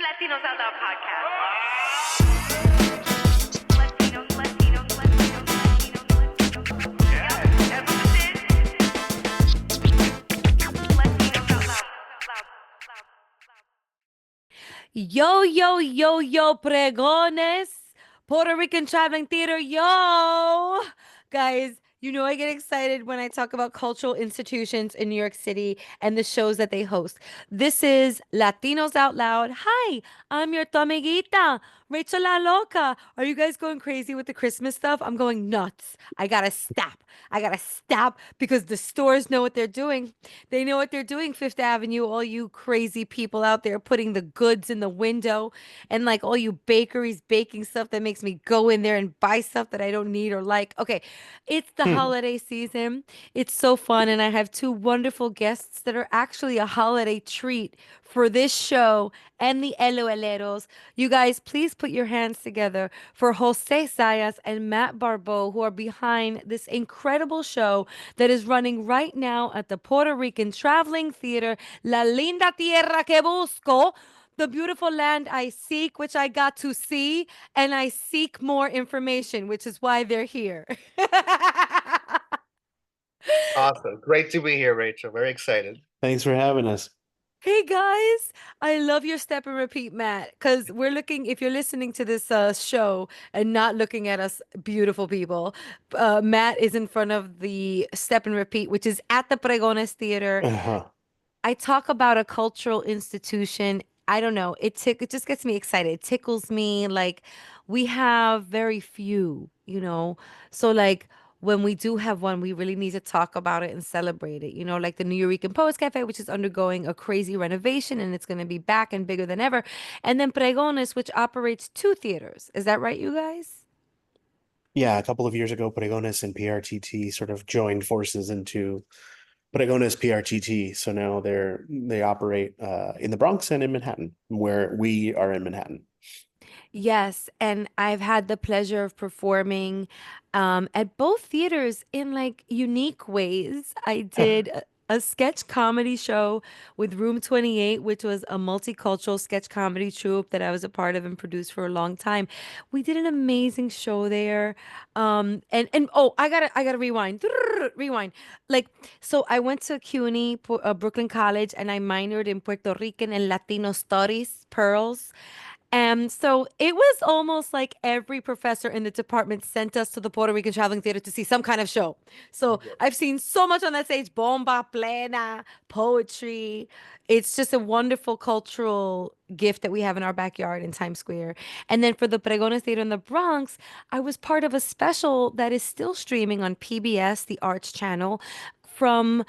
Latinos Out Loud podcast. Latinos, Latinos, Latinos, Latinos, Latinos. Yeah, that's what it is. Latinos Out Loud. Yo, yo, yo, yo, Pregones, Puerto Rican Traveling Theater, yo! Guys, you know I get excited when I talk about cultural institutions in New York City and the shows that they host. This is Latinos Out Loud. Hi, I'm your tu amiguita, Rachel La Loca. Are you guys going crazy with the Christmas stuff? I'm going nuts. I gotta stop. I gotta stop because the stores know what they're doing. They know what they're doing, Fifth Avenue, all you crazy people out there putting the goods in the window, and like all you bakeries baking stuff that makes me go in there and buy stuff that I don't need or like. Okay, it's the holiday season. It's so fun, and I have two wonderful guests that are actually a holiday treat for this show and the LOLeros. You guys, please put your hands together for José Zayas and Matt Barbot, who are behind this incredible show that is running right now at the Puerto Rican Traveling Theater, La Linda Tierra que Busco, the beautiful land I seek, which I got to see, and I seek more information, which is why they're here. Awesome. Great to be here, Rachel. Very excited. Thanks for having us. Hey guys, I love your step and repeat, Matt, because we're looking, if you're listening to this show and not looking at us beautiful people, Matt is in front of the step and repeat, which is at the Pregones Theater. Uh-huh. I talk about a cultural institution. I don't know. It just gets me excited. It tickles me. Like we have very few, you know. So like when we do have one, we really need to talk about it and celebrate it. You know, like the New Eurekan Poets Cafe, which is undergoing a crazy renovation and it's going to be back and bigger than ever. And then Pregones, which operates two theaters. Is that right, you guys? Yeah, a couple of years ago, Pregones and PRTT sort of joined forces into Pregones PRTT. So now they operate in the Bronx and in Manhattan, where we are in Manhattan. Yes, and I've had the pleasure of performing at both theaters in like unique ways. I did a sketch comedy show with Room 28, which was a multicultural sketch comedy troupe that I was a part of and produced for a long time. We did an amazing show there. And oh, I gotta rewind. Rewind. Like, so I went to CUNY, Brooklyn College, and I minored in Puerto Rican and Latino studies, pearls. And so it was almost like every professor in the department sent us to the Puerto Rican Traveling Theater to see some kind of show. So I've seen so much on that stage, bomba, plena, poetry. It's just a wonderful cultural gift that we have in our backyard in Times Square. And then for the Pregones Theater in the Bronx, I was part of a special that is still streaming on PBS, the Arts Channel, from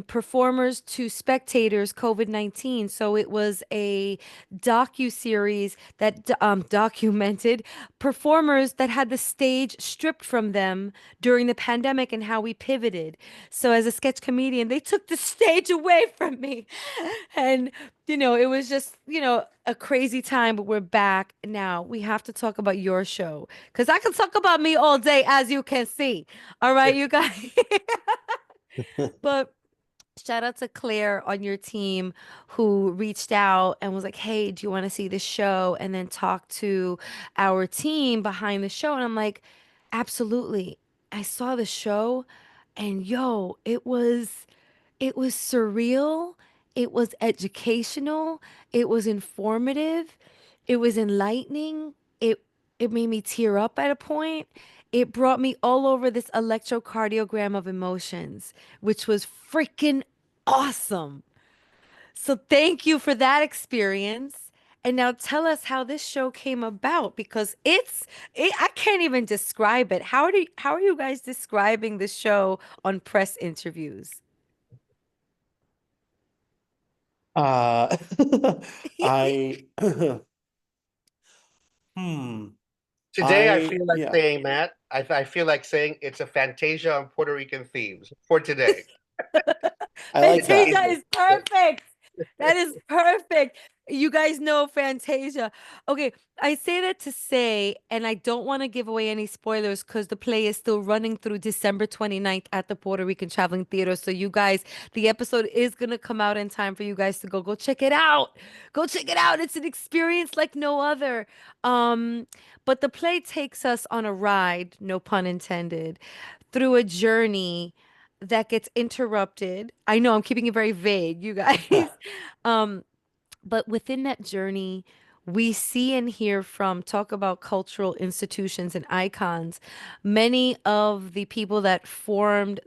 performers to spectators COVID-19. So it was a docu-series that documented performers that had the stage stripped from them during the pandemic and how we pivoted. So as a sketch comedian, they took the stage away from me. And you know, it was just, you know, a crazy time, but we're back now. We have to talk about your show because I can talk about me all day, as you can see. All right, you guys. But shout out to Claire on your team who reached out and was like, hey, do you want to see the show? And then talk to our team behind the show. And I'm like, absolutely. I saw the show and yo, it was surreal. It was educational. It was informative. It was enlightening. It made me tear up at a point. It brought me all over this electrocardiogram of emotions, which was freaking awesome. So thank you for that experience. And now tell us how this show came about because I can't even describe it. How are you guys describing the show on press interviews? I hmm. Today, I feel like Yeah. saying, Matt, I feel like saying it's a Fantasia on Puerto Rican themes for today. I like that. Fantasia is perfect. That is perfect. You guys know Fantasia. Okay, I say that to say, and I don't want to give away any spoilers because the play is still running through December 29th at the Puerto Rican Traveling Theater. So you guys, the episode is gonna come out in time for you guys to go check it out. Go check it out. It's an experience like no other. Um, but the play takes us on a ride, no pun intended, through a journey that gets interrupted. I know I'm keeping it very vague, you guys. Um, but within that journey, we see and hear from talk about cultural institutions and icons, many of the people that formed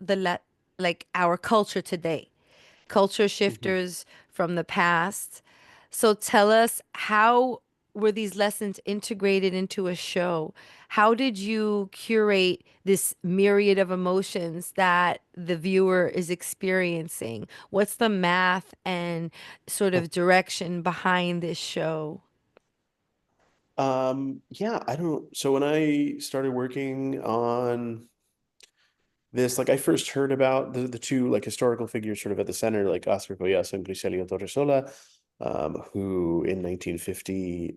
like our culture today, culture Mhm. shifters from the past. So tell us, how were these lessons integrated into a show? How did you curate this myriad of emotions that the viewer is experiencing? What's the math and sort of direction behind this show? Yeah, I don't. So when I started working on this, like I first heard about the two like historical figures sort of at the center, like Oscar Collazo and Griselio Torresola, who in 1950,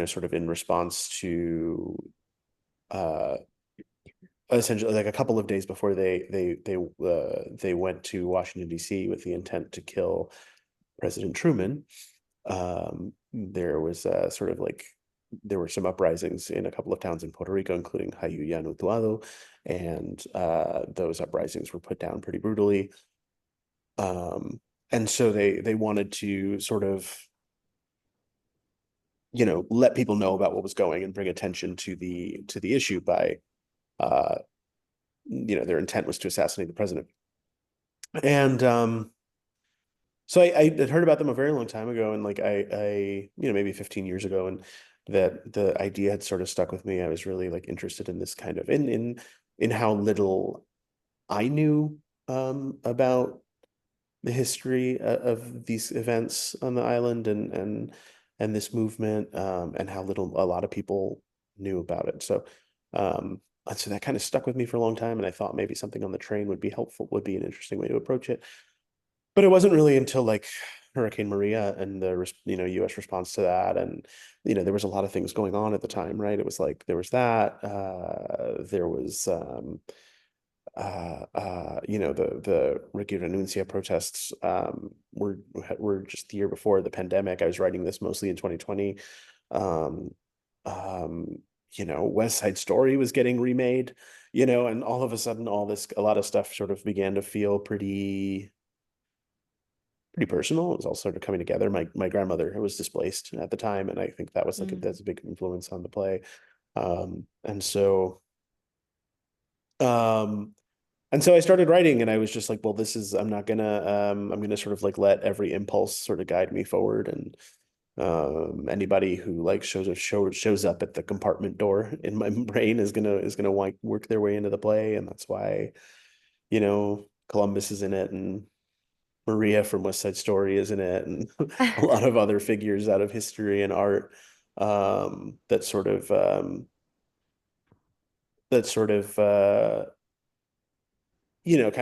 sort of in response to uh essentially like a couple of days before they went to Washington D.C. with the intent to kill President Truman. There was sort of like there were some uprisings in a couple of towns in Puerto Rico, including Jayuya and Utuado, and those uprisings were put down pretty brutally. And so they wanted to sort of let people know about what was going and bring attention to the issue by uh, their intent was to assassinate the president. And so I had heard about them a very long time ago, and like maybe 15 years ago, and that the idea had sort of stuck with me. I was really like interested in this kind of in how little I knew about the history of these events on the island and this movement, and how little a lot of people knew about it. And so that kind of stuck with me for a long time, and I thought maybe something on the train would be helpful, would be an interesting way to approach it. But it wasn't really until like Hurricane Maria and the U.S. response to that, and there was a lot of things going on at the time, right? It was like there was that, there was the Ricky Renuncia protests were just the year before the pandemic. I was writing this mostly in 2020. Um, um, West Side Story was getting remade, and all of a sudden, a lot of stuff sort of began to feel pretty personal. It was all sort of coming together. My grandmother was displaced at the time, and I think that was like Mm. that's a big influence on the play. And so um and so I started writing, and I was just like, well, this is I'm gonna sort of like let every impulse sort of guide me forward. And anybody who like shows up at the compartment door in my brain is gonna work their way into the play. And that's why Columbus is in it, and Maria from West Side Story is in it, and a lot of other figures out of history and art, that sort of kind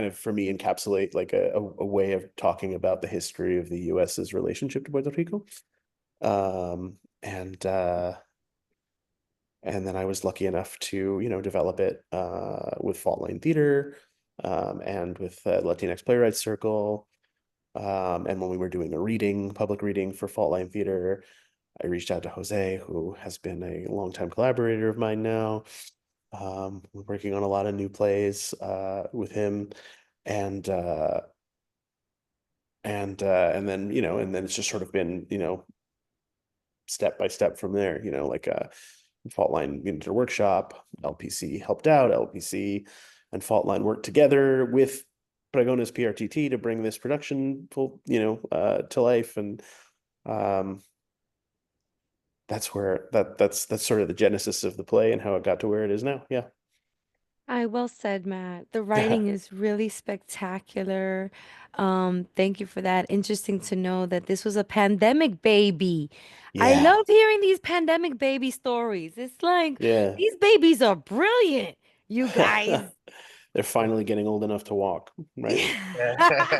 of for me encapsulate like a way of talking about the history of the US's relationship to Puerto Rico. Um, and uh, and then I was lucky enough to develop it with Fault Line Theater, and with Latinx Playwrights Circle. And when we were doing a public reading for Fault Line Theater, I reached out to Jose, who has been a longtime collaborator of mine now. We're working on a lot of new plays with him, and and then it's just sort of been step by step from there. Like Fault Line did a workshop, LPC helped out, LPC and Fault Line worked together with Pregones PRTT to bring this production to life. And um, that's sort of the genesis of the play and how it got to where it is now. Yeah. I well said, Matt. The writing is really spectacular. Thank you for that. Interesting to know that this was a pandemic baby. I Yeah. love hearing these pandemic baby stories. It's like Yeah. these babies are brilliant, you guys. They're finally getting old enough to walk, right? Yeah.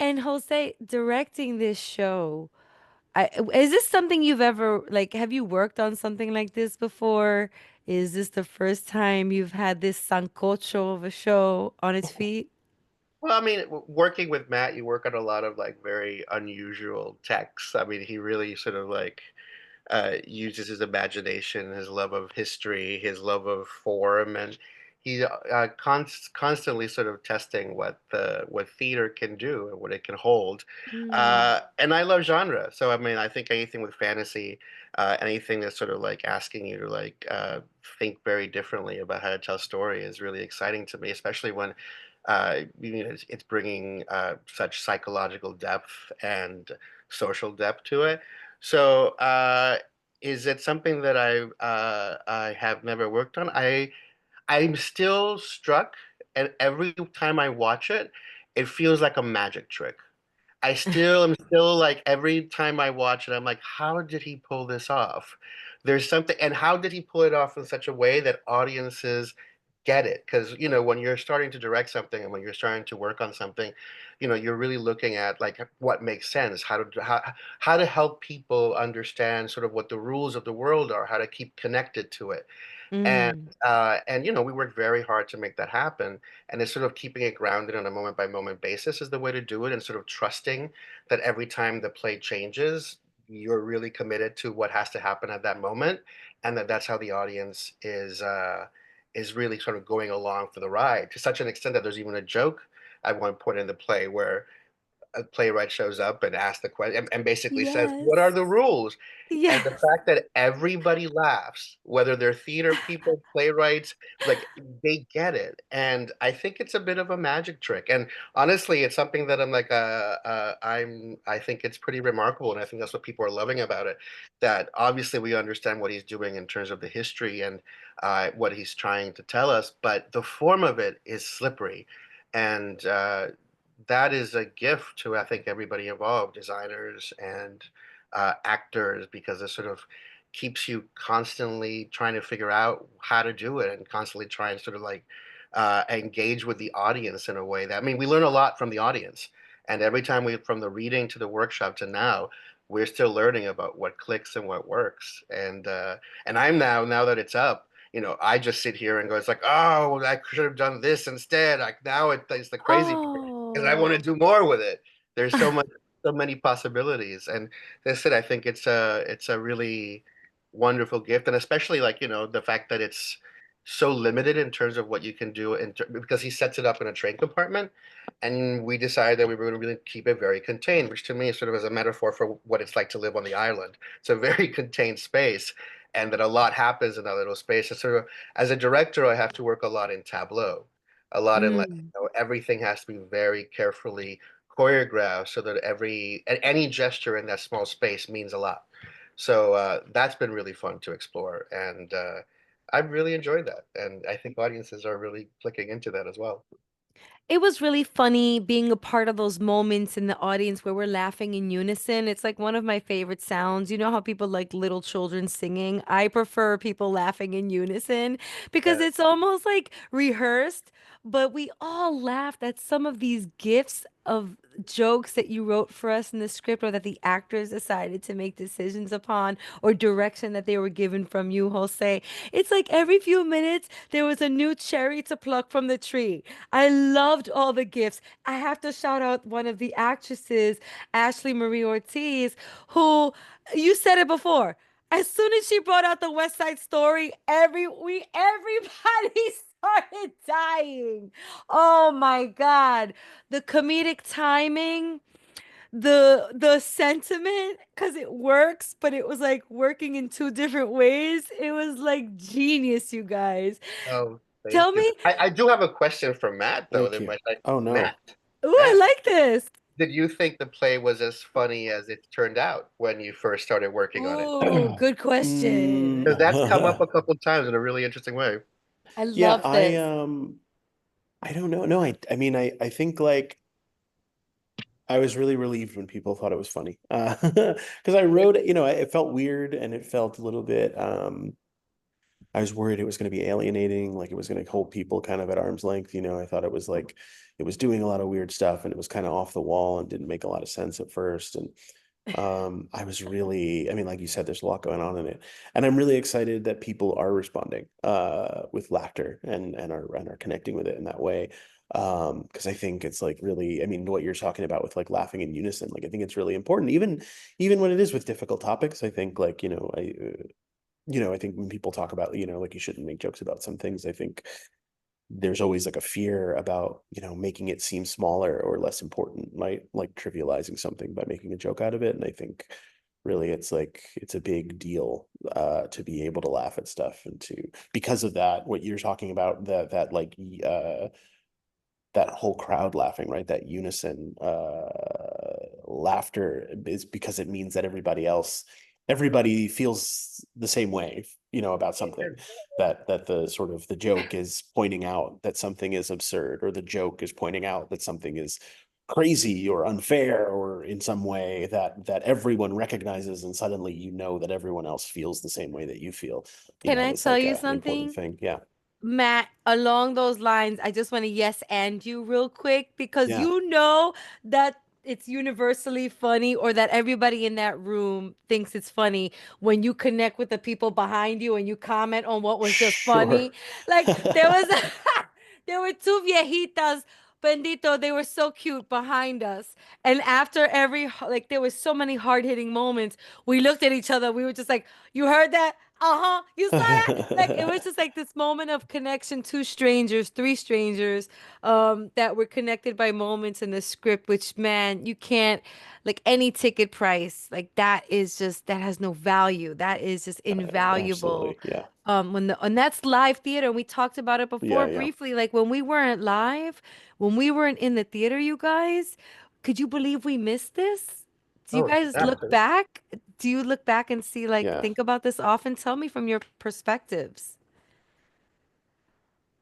And Jose, directing this show, is this something you've ever like? Have you worked on something like this before? Is this the first time you've had this sancocho of a show on its feet? Well, I mean, working with Matt, you work on a lot of like very unusual texts. I mean, he really sort of like uses his imagination, his love of history, his love of form, and he's constantly sort of testing what theater can do and what it can hold. Mm, And I love genre, so I mean, I think anything with fantasy, anything that's sort of like asking you to like think very differently about how to tell story is really exciting to me, especially when you know, it's bringing such psychological depth and social depth to it. So, is it something that I have never worked on? I'm still struck, and every time I watch it, it feels like a magic trick. I still am still like every time I watch it, I'm like, how did he pull this off? There's something, and how did he pull it off in such a way that audiences get it? Because, you know, when you're starting to direct something and when you're starting to work on something, you know, you're really looking at like what makes sense, how to help people understand sort of what the rules of the world are, how to keep connected to it. mm, And you know, we work very hard to make that happen. And it's sort of keeping it grounded on a moment by moment basis is the way to do it, and sort of trusting that every time the play changes, you're really committed to what has to happen at that moment, and that's how the audience is really sort of going along for the ride to such an extent that there's even a joke at one point in the play where a playwright shows up and asks the question and basically says, "What are yes. the rules?" And the Yes. fact that everybody laughs, whether they're theater people, playwrights, like they get it. And I think it's a bit of a magic trick. And honestly, it's something that I'm like, I think it's pretty remarkable. And I think that's what people are loving about it. That obviously we understand what he's doing in terms of the history and what he's trying to tell us, but the form of it is slippery. And that is a gift to, I think, everybody involved, designers and actors, because it sort of keeps you constantly trying to figure out how to do it and constantly trying to sort of like engage with the audience in a way that, I mean, we learn a lot from the audience. And every time we, from the reading to the workshop to now, we're still learning about what clicks and what works. And I'm now that it's up, you know, I just sit here and go, it's like, oh, I should have done this instead. Like now it's the crazy part because I want to Oh. do more with it. There's so many possibilities. And as I said, I think it's a really wonderful gift, and especially like, you know, the fact that it's so limited in terms of what you can do because he sets it up in a train compartment, and we decided that we were going to really keep it very contained, which to me is sort of as a metaphor for what it's like to live on the island. It's a very contained space, and that a lot happens in that little space. It's sort of, as a director, I have to work a lot in tableau, a lot in like, Mm. you know, everything has to be very carefully choreographed so that any gesture in that small space means a lot. So that's been really fun to explore, and I've really enjoyed that, and I think audiences are really clicking into that as well. It was really funny being a part of those moments in the audience where we're laughing in unison. It's like one of my favorite sounds. You know how people like little children singing? I prefer people laughing in unison because Yeah. it's almost like rehearsed, but we all laughed at some of these gifts of jokes that you wrote for us in the script or that the actors decided to make decisions upon or direction that they were given from you, Jose. It's like every few minutes there was a new cherry to pluck from the tree. I loved all the gifts. I have to shout out one of the actresses, Ashley Marie Ortiz, who you said it before. As soon as she brought out the West Side Story, everybody started dying. Oh my God. The comedic timing, the sentiment, because it works, but it was like working in two different ways. It was like genius, you guys. Oh, thank Tell you. me. I do have a question for Matt, though. Thank That you. might like Oh no. Matt. Ooh, I Matt, like this. did you think the play was as funny as it turned out when you first started working on it? Ooh, good Because question. that's come up Mm. a couple of times in a really interesting way. I Yeah, love this. I don't know. No, I mean I think like I was really relieved when people thought it was funny. Because I wrote it, you know, it felt weird and it felt a little bit I was worried it was going to be alienating, like it was going to hold people kind of at arm's length. I thought it was like it was doing a lot of weird stuff and it was kind of off the wall and didn't make a lot of sense at first. And I was really, I mean, like you said, there's a lot going on in it, and I'm really excited that people are responding with laughter and are connecting with it in that way. Because I think it's like really, I mean, what you're talking about with like laughing in unison, like I think it's really important, even when it is with difficult topics. I think like I think when people talk about like you shouldn't make jokes about some things, I think there's always like a fear about making it seem smaller or less important, right? Like trivializing something by making a joke out of it. And I think really it's like it's a big deal to be able to laugh at stuff and to because of that what you're talking about that like that whole crowd laughing, right? That unison laughter is because it means that everybody feels the same way, about something. That the sort of the joke is pointing out that something is absurd, or the joke is pointing out that something is crazy or unfair, or in some way that everyone recognizes, and suddenly that everyone else feels the same way that you feel. Can I Is tell like you an important something? thing. Yeah. Matt, along those lines, I just want to yes and you real quick because Yeah. you know that it's universally funny or that everybody in that room thinks it's funny when you connect with the people behind you and you comment on what was just Sure. funny. Like there was there were two viejitas, bendito, they were so cute behind us. And after like there was so many hard-hitting moments, we looked at each other, we were just like, "You heard that? Uh-huh. You saw that?" Like it was just like this moment of connection, two strangers, three strangers, that were connected by moments in the script, which man, you can't like any ticket price, like that is just that has no value. That is just invaluable. Absolutely. Yeah. And that's live theater. And we talked about it before Yeah. Yeah. briefly. Like when we weren't live, when we weren't in the theater, you guys, could you believe we missed this? Do you Oh, guys look absolutely. back? Do you look back and see, like, Yeah. think about this often? Tell me from your perspectives.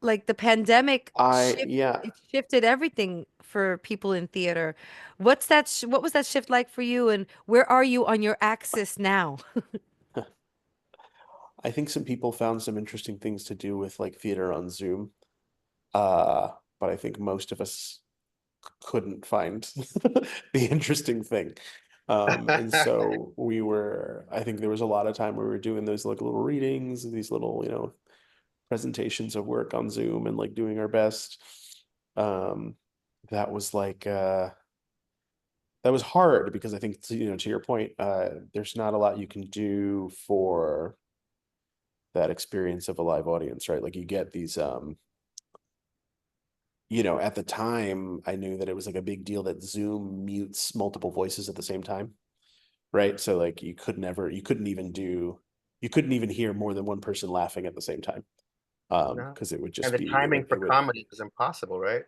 Like the pandemic Yeah. it shifted everything for people in theater. What was that shift like for you, and where are you on your axis now? I think some people found some interesting things to do with like theater on Zoom. Uh, but I think most of us couldn't find the interesting thing. And so I think there was a lot of time where we were doing those like little readings, these little, presentations of work on Zoom and like doing our best. Um, that was like, that was hard because I think, to your point, there's not a lot you can do for that experience of a live audience, right? Like you get these, at the time I knew that it was like a big deal that Zoom mutes multiple voices at the same time, right? So like you couldn't even hear more than one person laughing at the same time. No. Because it would And just the be, timing for it would, comedy is impossible, right?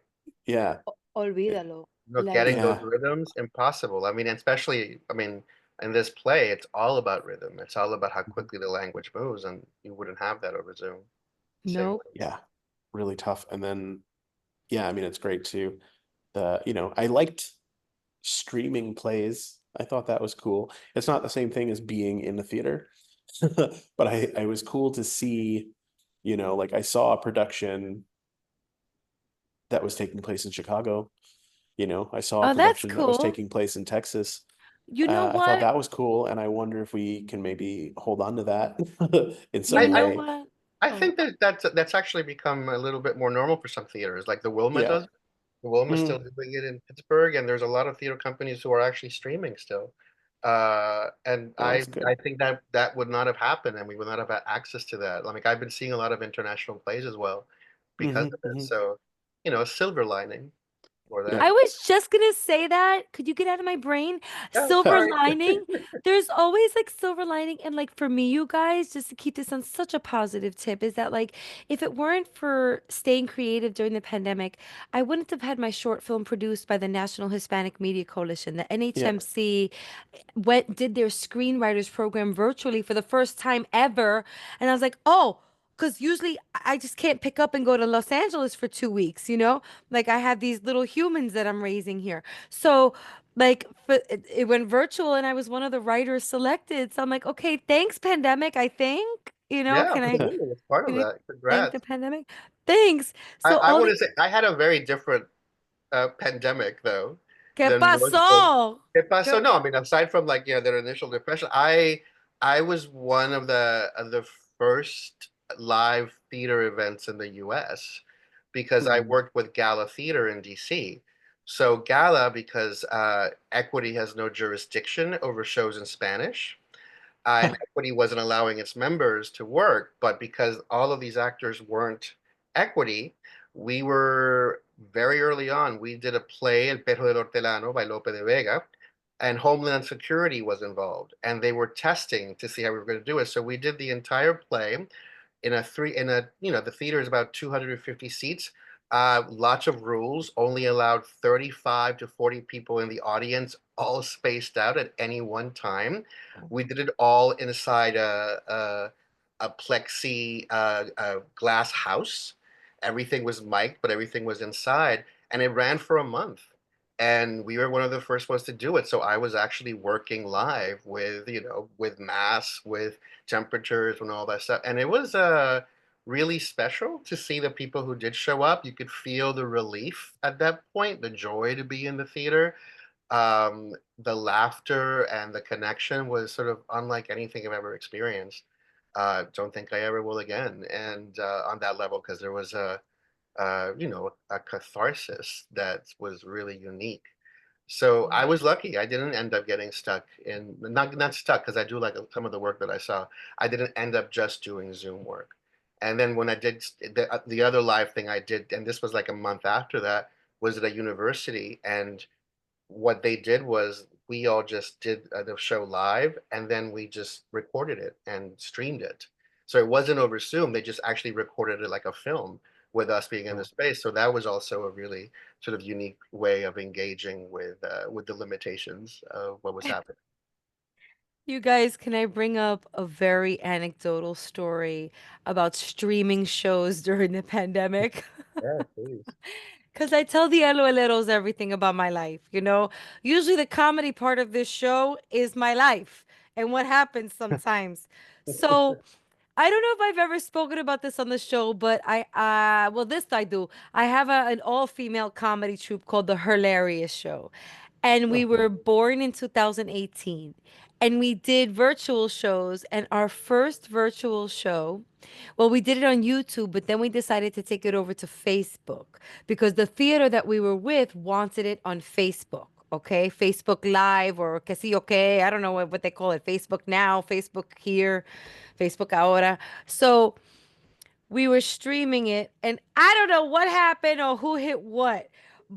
yeah, Olvídalo. Like Getting those yeah, rhythms, impossible. I mean, especially, in this play, it's all about rhythm. It's all about how quickly the language moves, and you wouldn't have that over Zoom. Same nope. way. yeah, really tough. And then, yeah, I mean, it's great too. I liked streaming plays. I thought that was cool. It's not the same thing as being in the theater, but I was cool to see, like I saw a production that was taking place in Chicago. I saw a Oh, that's production that was cool. taking place in Texas. You know I thought what? that was cool, and I wonder if we can maybe hold on to that in You I, some I, know way. what? I Oh, think that's actually become a little bit more normal for some theaters. Like the Wilma Yeah. does. The Wilma's still Mm. doing it in Pittsburgh, and there's a lot of theater companies who are actually streaming still. And Oh, I that's good. I think that would not have happened, and we would not have had access to that. Like I've been seeing a lot of international plays as well because Hmm. of it. Hmm. So, a silver lining for Yeah. that. I was just gonna say that. Could you get out of my brain? Yeah, Silver sorry. lining. There's always like silver lining. And like for me, you guys, just to keep this on such a positive tip, is that like if it weren't for staying creative during the pandemic, I wouldn't have had my short film produced by the National Hispanic Media Coalition, the Yeah. NHMC did their screenwriters program virtually for the first time ever. And I was like, oh, because usually I just can't pick up and go to Los Angeles for 2 weeks, you know? Like I have these little humans that I'm raising here. So like it went virtual and I was one of the writers selected. So I'm like, okay, thanks, pandemic, I think. You know, Yeah, absolutely. It's part of can I that. thank the Congrats. pandemic? Thanks. I, So I all want the to say I had a very different pandemic though ¿Qué than most folks. pasó? So ¿Qué- no, I mean aside from like their initial depression, I was one of the first live theater events in the U.S. because I Mhm. worked with Gala Theater in D.C. So Gala, because Equity has no jurisdiction over shows in Spanish, and Equity wasn't allowing its members to work, but because all of these actors weren't Equity, we were very early on. We did a play, El Perro del Hortelano by Lope de Vega, and Homeland Security was involved, and they were testing to see how we were going to do it. So we did the entire play the theater is about 250 seats. Lots of rules, only allowed 35 to 40 people in the audience, all spaced out at any one time. We did it all inside a plexi glass house. Everything was mic'd, but everything was inside, and it ran for a month. And we were one of the first ones to do it. So I was actually working live with, with masks, with temperatures and all that stuff. And it was really special to see the people who did show up. You could feel the relief at that point, the joy to be in the theater. The laughter and the connection was sort of unlike anything I've ever experienced. Don't think I ever will again. And on that level, because there was a catharsis that was really unique. So I was lucky. I didn't end up getting stuck in not stuck because I do like some of the work that I saw. I didn't end up just doing Zoom work. And then when I did the other live thing I did, and this was like a month after that, was at a university. And what they did was we all just did the show live and then we just recorded it and streamed it. So it wasn't over Zoom. They just actually recorded it like a film with us being in the space. So that was also a really sort of unique way of engaging with the limitations of what was happening. You guys, can I bring up a very anecdotal story about streaming shows during the pandemic? Yeah, please. Because I tell the LOLeros everything about my life, you know? Usually the comedy part of this show is my life and what happens sometimes. So I don't know if I've ever spoken about this on the show, but well, this I do. I have an all-female comedy troupe called The Hilarious Show. And we Oh, were born in 2018. And we did virtual shows. And our first virtual show, well, we did it on YouTube, but then we decided to take it over to Facebook because the theater that we were with wanted it on Facebook. Okay, Facebook Live or que sí, okay, I don't know what they call it. Facebook Now, Facebook Here, Facebook Ahora. So we were streaming it, and I don't know what happened or who hit what,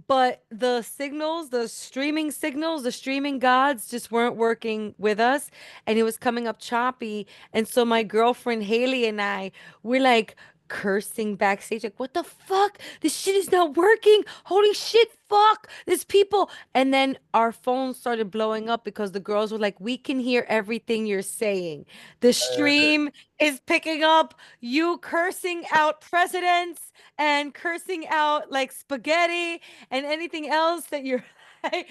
but the signals, the streaming signals, the streaming gods just weren't working with us, and it was coming up choppy. And so my girlfriend Haley and I, we're like cursing backstage, like, what the fuck? This shit is not working. Holy shit, fuck. There's people. And then our phones started blowing up because the girls were like, we can hear everything you're saying. The stream is picking up you cursing out presidents and cursing out like spaghetti and anything else that you're like,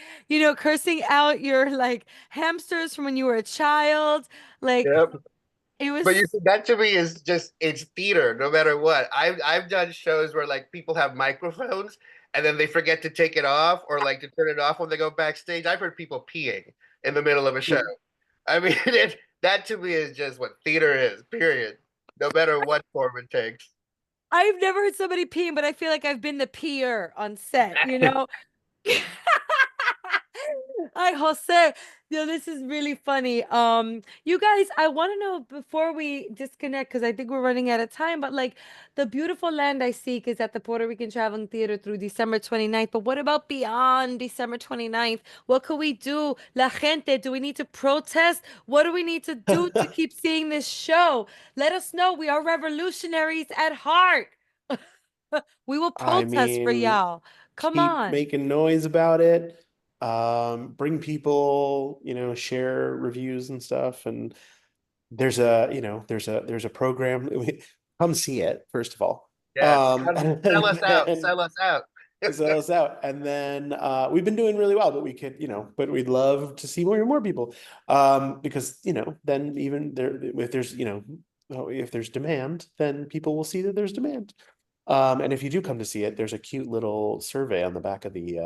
cursing out your like hamsters from when you were a child. Like Yep. it But you was see, that to me is just it's theater, no matter what. I've done shows where like people have microphones and then they forget to take it off or like to turn it off when they go backstage. I've heard people peeing in the middle of a show. I mean, that to me is just what theater is, period. No matter what form it takes. I've never heard somebody peeing, but I feel like I've been the peer on set, you know? Hi, Jose. This is really funny. You guys, I want to know before we disconnect, because I think we're running out of time, but like the beautiful land I seek is at the Puerto Rican Traveling Theater through December 29th. But what about beyond December 29th? What could we do? La gente, do we need to protest? What do we need to do to keep seeing this show? Let us know. We are revolutionaries at heart. We will I protest for mean, y'all. Come keep on. making noise about it. Bring people, share reviews and stuff. And there's a program. Come see it, first of all. Yes. Sell And us out. then Sell us out. sell us out. And then we've been doing really well, but we could, but we'd love to see more and more people. Because, then even there, if there's, if there's demand, then people will see that there's demand. And if you do come to see it, there's a cute little survey on the back of the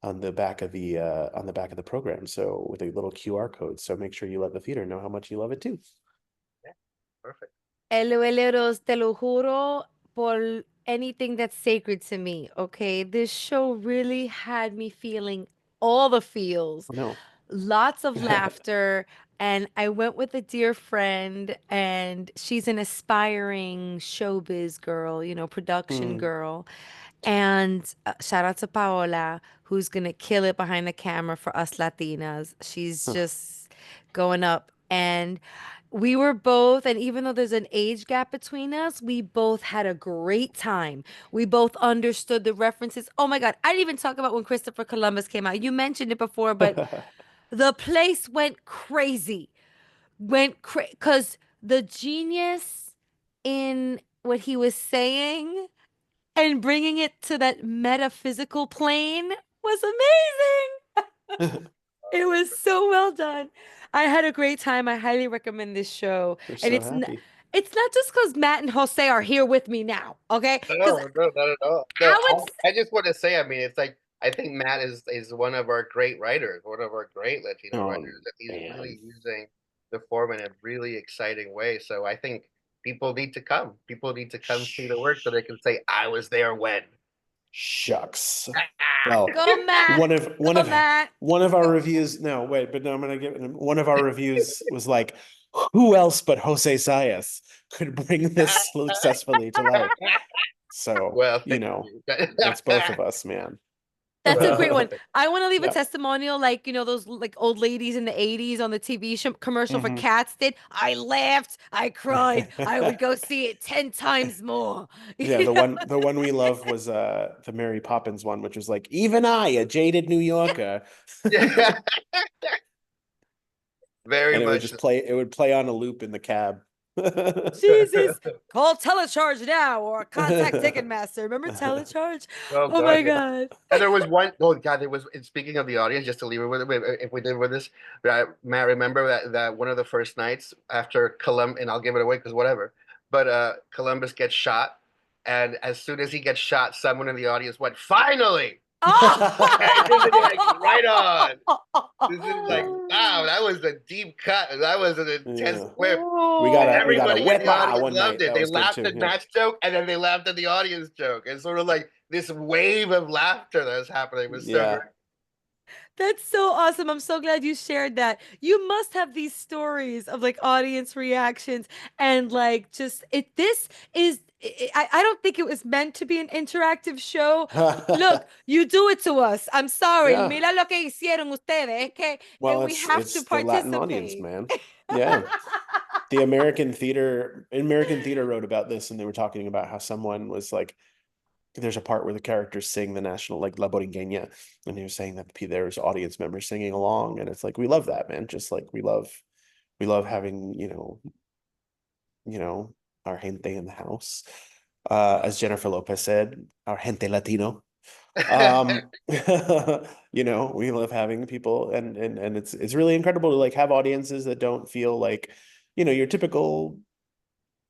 on the back of the program. So with a little QR code. So make sure you let the theater know how much you love it too. Yeah, perfect. Elos, te lo juro por anything that's sacred to me, okay? This show really had me feeling all the feels, No. lots of laughter. And I went with a dear friend, and she's an aspiring showbiz girl, production Mm. girl. And shout out to Paola, who's going to kill it behind the camera for us Latinas. She's Huh. just going up. And we were both, and even though there's an age gap between us, we both had a great time. We both understood the references. Oh my God, I didn't even talk about when Christopher Columbus came out. You mentioned it before, but the place went crazy. Because the genius in what he was saying and bringing it to that metaphysical plane was amazing. It was so well done. I had a great time. I highly recommend this show. We're And so happy. it's not just because Matt and Jose are here with me now, okay? Because No, no, not at all. No, I would I just want to say, I mean, it's like I think Matt is one of our great writers, one of our great Latino Oh writers, that he's man. really using the form in a really exciting way. So I think people need to come. People need to come see the work so they can say, I was there when. Shucks. Well, go Matt. Go Matt. one of our reviews. No, wait, but no, I'm gonna give one of our reviews was like, who else but Jose Zayas could bring this successfully to life? So, Well, thank you. it's both of us, man. That's a great Well, one. I want to leave a Yeah. testimonial like, those like old ladies in the 80s on the TV commercial for Mhm. cats did. I laughed, I cried, I would go see it 10 times more. Yeah, the one we love was the Mary Poppins one, which was like, even I, a jaded New Yorker. yeah, very And much. it would play on a loop in the cab. Jesus, call telecharge now or contact Ticketmaster. Remember telecharge? Oh Oh my God, yeah. God. And there was one, oh God, there was, and speaking of the audience, just to leave it with it, if we did with this, Matt, remember that one of the first nights after Columbus, and I'll give it away because whatever, but Columbus gets shot, and as soon as he gets shot, someone in the audience went, finally! And this is like, right on. This is like, wow, that was a deep cut. That was an intense Yeah. clip. We And got a everybody in the whippa audience one loved night. it. That They was good laughed too. at Yeah. Matt's joke, and then they laughed at the audience joke. It's sort of like this wave of laughter that was happening. It was so Yeah. great. That's so awesome. I'm so glad you shared that. You must have these stories of like audience reactions and like just it this is I don't think it was meant to be an interactive show. Look, you do it to us. I'm sorry. Yeah. Mira lo que hicieron ustedes, okay? Well, And we have to it's the Latin audience, participate. man. Yeah. The American theater wrote about this, and they were talking about how someone was like, there's a part where the characters sing the national, like La Borinqueña, and he was saying that there's audience members singing along, and it's like, we love that, man. Just like we love having, you know, our gente in the house. As Jennifer Lopez said, our gente Latino. Um, we love having people, and it's really incredible to like have audiences that don't feel like, your typical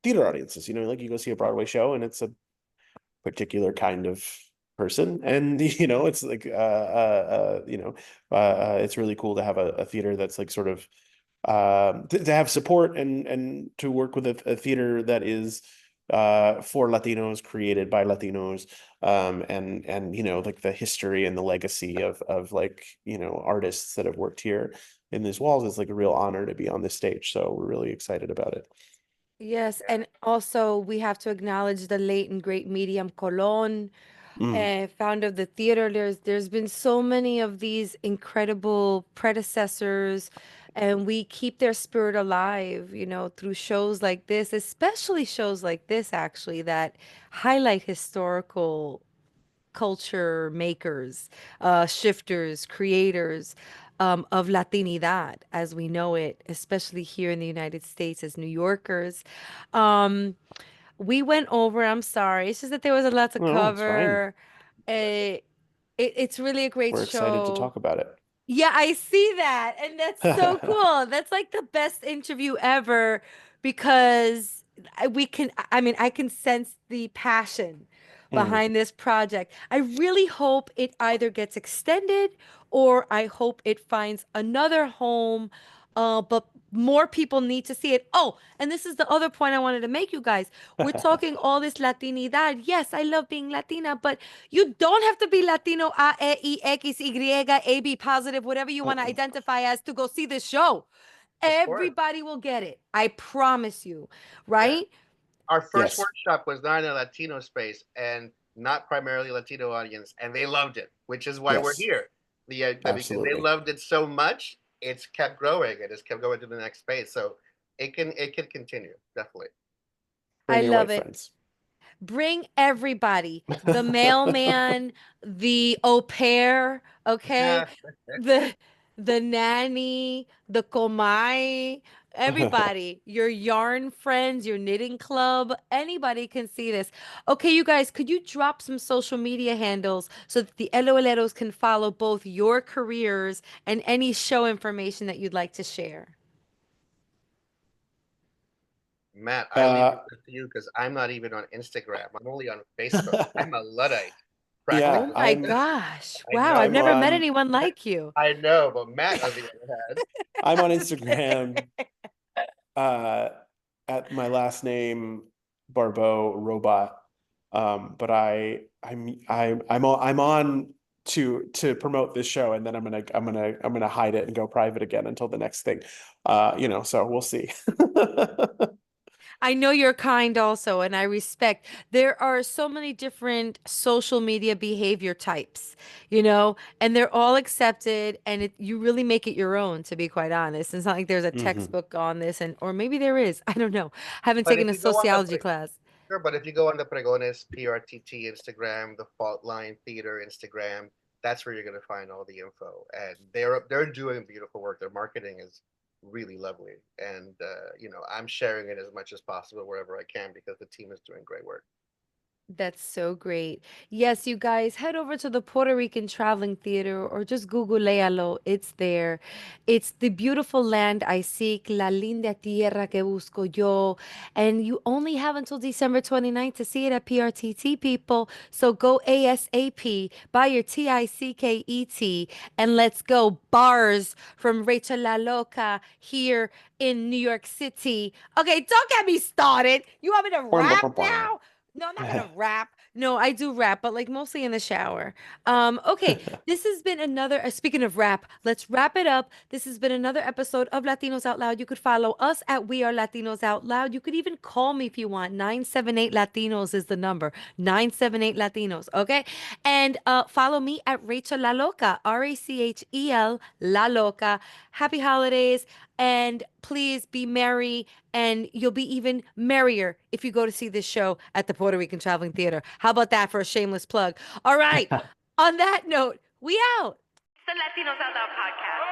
theater audiences. Like you go see a Broadway show and it's a particular kind of person, and it's like it's really cool to have a theater that's like sort of to have support and to work with a theater that is for Latinos, created by Latinos, and like the history and the legacy of like artists that have worked here in these walls. Is like a real honor to be on this stage, so we're really excited about it. Yes, and also we have to acknowledge the late and great Miriam Colon, Mm. founder of the theater. There's been so many of these incredible predecessors, and we keep their spirit alive, through shows like this, especially shows like this, actually, that highlight historical culture makers, shifters, creators. Of Latinidad as we know it, especially here in the United States as New Yorkers. Um, we went over, I'm sorry. It's just that there was a lot to No, it's fine. cover. It's really a great We're excited to show. talk about it. Yeah, I see that. And that's so cool. That's like the best interview ever because I can sense the passion Mm. behind this project. I really hope it either gets extended or I hope it finds another home. But more people need to see it. Oh, and this is the other point I wanted to make, you guys. We're talking all this Latinidad. Yes, I love being Latina, but you don't have to be Latino, A, E, I, X, Y, A, B positive, whatever you want to identify as to go see this show. Of course. Everybody will get it. I promise you, Yeah. right? Our first Yes. workshop was not in a Latino space and not primarily Latino audience, and they loved it, which is why we're Yes. here. Because they Absolutely. loved it so much, it's kept growing. It has kept going to the next space. So it can continue, definitely. I Bring your love white it. friends. Bring everybody, the mailman, the au pair, okay? The the nanny, the komai, everybody, your yarn friends, your knitting club, anybody can see this. Okay, you guys, could you drop some social media handles so that the LOLeros can follow both your careers and any show information that you'd like to share? Matt, I leave Uh, it to you because I'm not even on Instagram. I'm only on Facebook. I'm a Luddite, yeah, Oh my practically. I'm gosh. I Wow, I've know. I'm never met on anyone like you. I know, but Matt, on the other hand, I'm on Instagram uh at my last name Barbot Robot. But I'm on to promote this show, and then I'm gonna hide it and go private again until the next thing. So we'll see. I know you're kind also, and I respect. There are so many different social media behavior types, and they're all accepted, and you really make it your own, to be quite honest. It's not like there's a Mhm. textbook on this, or maybe there is. I don't know. Haven't but taken if a you go on the sociology class. sure, but if you go on the Pregones PRTT Instagram, the Fault Line Theater Instagram, that's where you're going to find all the info. And they're doing beautiful work. Their marketing is really lovely, and I'm sharing it as much as possible wherever I can because the team is doing great work. That's so great. Yes, you guys, head over to the Puerto Rican Traveling Theater or just Google Léalo. It's there. It's the beautiful land I seek, la linda tierra que busco yo. And you only have until December 29th to see it at PRTT, people. So go ASAP, buy your TICKET, and let's go. Bars from Rachel La Loca here in New York City. Okay, don't get me started. You want me to rap now? No, I'm not gonna rap. No, I do rap, but like mostly in the shower. Okay, this has been another. Speaking of rap, let's wrap it up. This has been another episode of Latinos Out Loud. You could follow us at We Are Latinos Out Loud. You could even call me if you want. 978 Latinos is the number. 978 Latinos. Okay, and follow me at Rachel La Loca. RACHEL La Loca. Happy holidays. And please be merry, and you'll be even merrier if you go to see this show at the Puerto Rican Traveling Theater. How about that for a shameless plug? All right. On that note, we out. It's the Latinos Out Loud podcast.